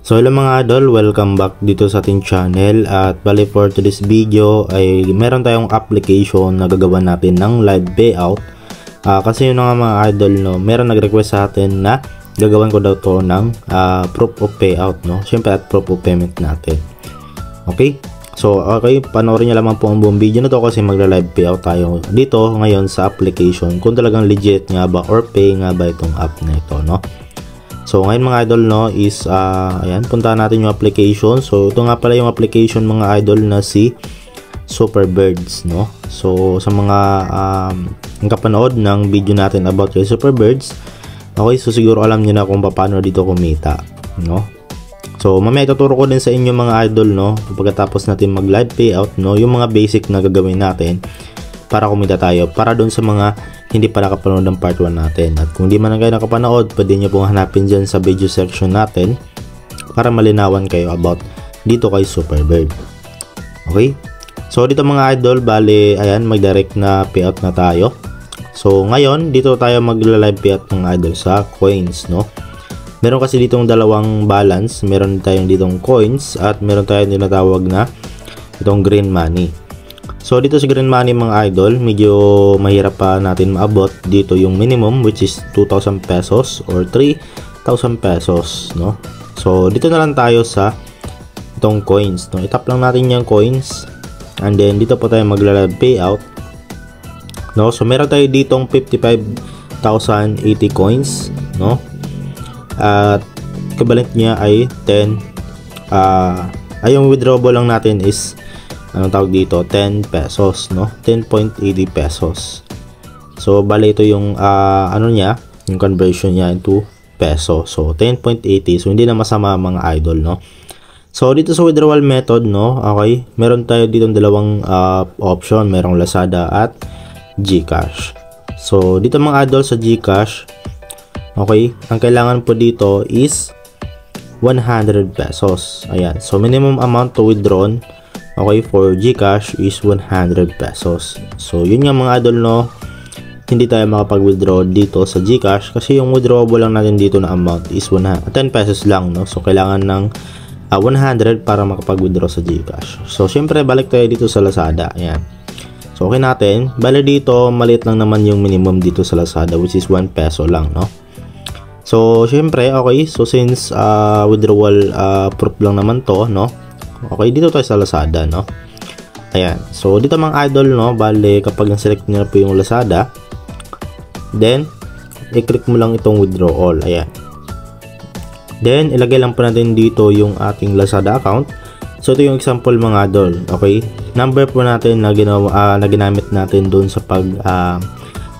So hello mga idol, welcome back dito sa ating channel. At bali for today's video ay meron tayong application na gagawa natin ng live payout. Kasi yun nga mga idol, no, meron nag-request sa atin na gagawan ko daw to ng proof of payout, no, syempre at proof of payment natin. Okay, so okay, panoorin nyo lamang po ang buong video na to kasi magla-live payout tayo dito ngayon sa application kung talagang legit nga ba or pay nga ba itong app na ito, no. So ngayon mga idol, no, is ayan, puntahan natin yung application. So ito nga pala yung application mga idol na si Superbirds, no. So sa mga nakapanood ng video natin about kay Superbirds, okay, so siguro alam niyo na kung paano dito kumita, no. So mamaya ituturo ko din sa inyo mga idol, no, pagkatapos natin mag live payout, no, yung mga basic na gagawin natin para kumita tayo, para doon sa mga hindi pa nakapanood ng part 1 natin. At kung di man kayo nakapanood, pwede nyo pong hanapin dyan sa video section natin para malinawan kayo about dito kay Superbird. Okay, so dito mga idol, bale ayan, mag-direct na payout na tayo. So ngayon dito tayo magla-live payout mga idol sa coins, no. Meron kasi ditong dalawang balance, meron tayong ditong coins at meron tayong tinatawag na itong green money. So dito sa green money mga idol, medyo mahirap pa natin maabot. Dito yung minimum which is 2,000 pesos or 3,000 pesos, no. So dito na lang tayo sa itong coins, no. Itap lang natin yung coins and then dito po tayo magla-live payout, no. So meron tayo ditong 55,080 coins, no. At equivalent niya ay 10 ay yung withdrawable lang natin is anong tawag dito, 10 pesos, no, 10.80 pesos. So bale ito yung ano niya, yung conversion niya into peso. So 10.80, so hindi na masama mga idol, no. So dito sa withdrawal method, no, okay, meron tayo dito dalawang option, merong Lazada at GCash. So dito mga idol sa GCash, okay, ang kailangan po dito is 100 pesos. Ayan, so minimum amount to withdraw, okay, for GCash is 100 pesos. So yun nga mga idol, no, hindi tayo makapag-withdraw dito sa GCash kasi yung withdrawable lang natin dito na amount is 10 pesos lang, no. So kailangan ng 100 para makapag-withdraw sa GCash. So syempre balik tayo dito sa Lazada. Ayan, so okay natin, bali dito maliit lang naman yung minimum dito sa Lazada which is 1 peso lang, no. So syempre okay, so since withdrawal proof lang naman to, no. Okay, dito tayo sa Lazada, no. Ayan, so dito mga idol, no, bale kapag na-select nyo na po yung Lazada, then i-click mo lang itong withdrawal. Ayan, then ilagay lang po natin dito yung ating Lazada account. So ito yung example mga idol, okay, number po natin na ginamit natin doon sa pag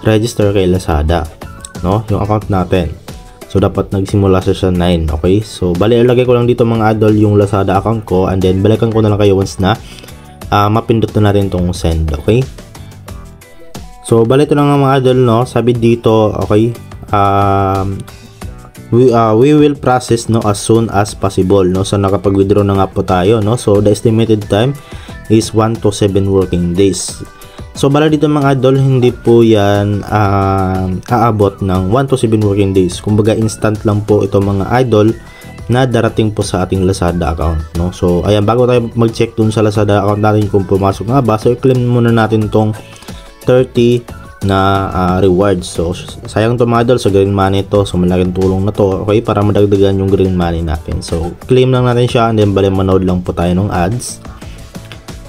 register kay Lazada, no, yung account natin. So dapat nagsimula siya 9, okay? So bali ilagay ko lang dito mga idol yung Lazada account ko and then balikan ko na lang kayo once na mapindot na natin tong send, okay? So bali ito na nga mga idol, no, sabi dito, okay, we will process, no, as soon as possible, no. So nakapag-withdraw na nga po tayo, no. So the estimated time is 1 to 7 working days. So bala dito mga idol, hindi po yan aabot ng 1 to 7 working days. Kumbaga instant lang po ito mga idol na darating po sa ating Lazada account, no. So ayan, bago tayo mag-check dun sa Lazada account natin kung pumasok nga ba, so i-claim muna natin tong 30 na rewards. So sayang to mga idol, sa green money to, so malaking tulong na to, okay, para madagdagan yung green money natin. So claim lang natin siya and then bali manood lang po tayo ng ads.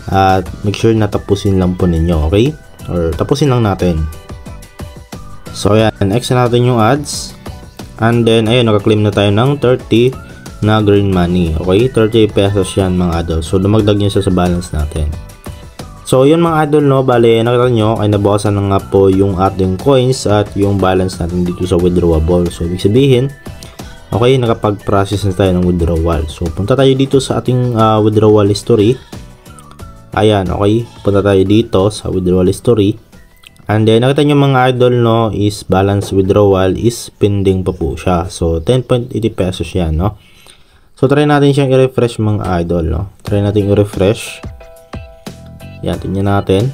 At make sure na tapusin lang po ninyo, okay? Or tapusin lang natin. So ayan, next na natin yung ads. And then ayun, naka-claim na tayo ng 30 na green money, okay? 30 pesos yan mga idol. So dumagdag nyo siya sa balance natin. So yun mga idol, no, bale nakita nyo ay nabawasan na nga po yung ating coins at yung balance natin dito sa withdrawable. So ibig sabihin, okay, nakapag-process na tayo ng withdrawal. So punta tayo dito sa ating withdrawal history. Ayan, okay, punta tayo dito sa withdrawal history and then nakita nyo mga idol, no, is balance withdrawal is pending pa po siya. So 10.80 pesos yan, no. So try natin siyang i-refresh mga idol, no. Try natin i-refresh. Yan, tingnan natin.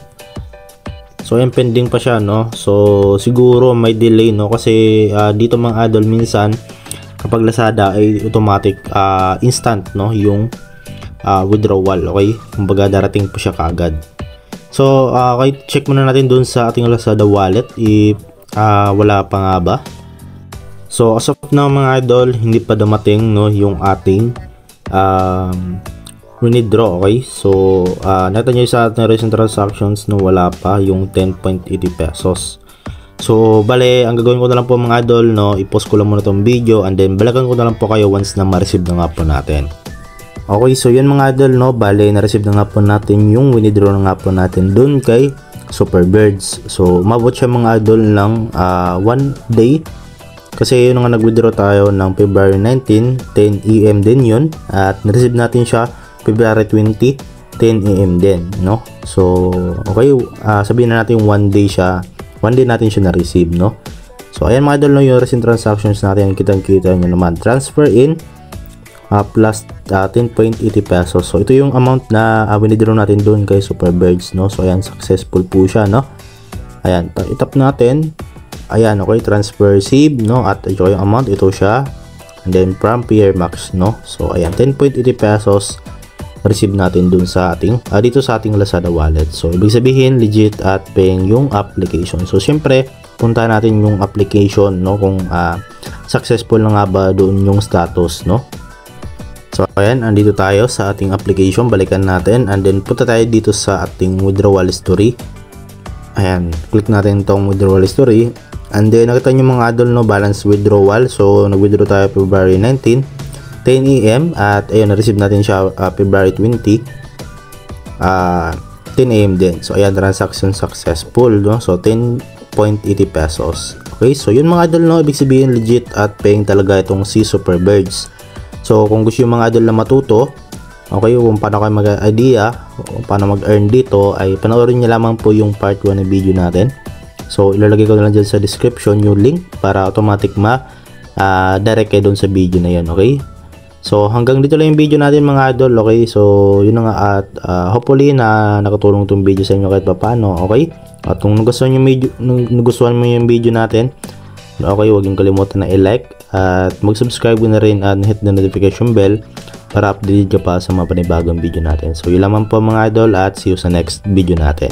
So yung pending pa siya, no. So siguro may delay, no, kasi dito mga idol minsan kapag Lazada ay automatic instant, no, yung withdrawal. Okay, kumbaga darating po siya kaagad. So okay, check muna natin dun sa ating Lazada wallet if wala pa nga ba. So as of now mga idol, hindi pa dumating, no, yung ating withdraw. Okay, so nakita nyo sa ating recent transactions, no, wala pa yung 10.80 pesos. So bale, ang gagawin ko na lang po mga idol, no, i-post ko lang muna tong video and then balikan ko na lang po kayo once na ma-receive na nga po natin. Okay, so yun mga idol, no, bale na-receive na nga po natin yung withdraw na nga po natin dun kay Superbirds. So umabot siya mga idol ng 1 day kasi yun nga nag-withdraw tayo ng February 19, 10 AM din yun, at na-receive natin siya February 20, 10 AM din, no. So okay, sabihin na natin 1 day siya, 1 day natin siya na-receive, no. So ayan mga idol, no, yung recent transactions natin, kitang-kita nyo naman, transfer in plus 10.80 pesos. So ito yung amount na withdraw natin doon kay Superbirds, no. So ayan, successful po siya, no. Ayan, itap natin. Ayan, okay, transfer received, no, at ito yung amount, ito siya. And then from Pierre Max, no. So ayan, 10.80 pesos receive natin dun sa ating dito sa ating Lazada wallet. So ibig sabihin legit at paying yung application. So syempre punta natin yung application, no, kung successful na nga ba doon yung status, no. So ayan, andito tayo sa ating application, balikan natin and then punta tayo dito sa ating withdrawal history. Ayan, click natin tong withdrawal history and then nakita nyo mga idol, no, balance withdrawal. So nag-withdraw tayo February 19, 10 AM at ayun, na-receive natin siya February 20, 10 AM din. So ayan, transaction successful, no. So 10.80 pesos. Okay, so yun mga idol, no, ibig sabihin legit at paying talaga itong si Superbirds. So kung gusto yung mga idol na matuto, okay, kung paano kayo mag-idea, kung paano mag-earn dito, ay panoorin nyo lamang po yung part 1 ng video natin. So ilalagay ko na lang dyan sa description yung link para automatic direct kayo dun sa video na yun. Okay, so hanggang dito lang yung video natin mga idol. Okay, so yun na nga, at hopefully na nakatulong itong video sa inyo kahit paano. Okay, at kung nagustuhan mo yung video natin, okay, huwag yung kalimutan na i-like at mag-subscribe na rin at hit the notification bell para update ka pa sa mga panibagong video natin. So yun lamang po mga idol at see you sa next video natin.